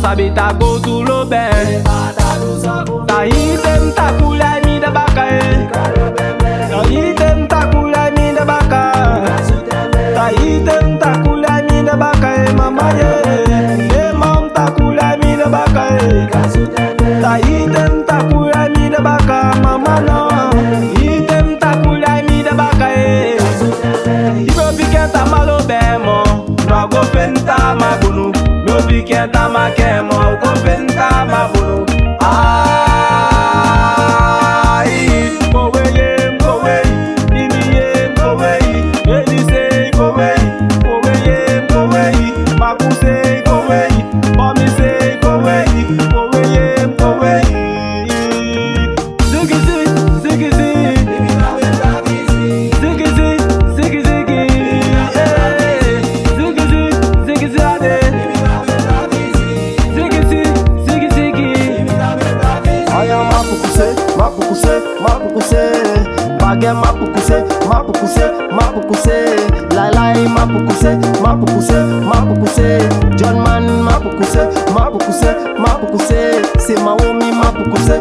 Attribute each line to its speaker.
Speaker 1: sabi ta go to lo ben. Ta item ta kula mi da baka e. Ta item ta kula mi da baka. Ta item ta kula mi da baka e mama ye. E mam ta kula mi da baka e. Ta item ta kula mi da baka mama no. Item ta kula mi da baka e. Ibo pikenta malo bemo. No go penta mabunu. No pikenta makemo. Go penta mabunu.
Speaker 2: Bagay mapukuse, lai lai mapukuse, John man mapukuse, c'est Maomi mapukuse.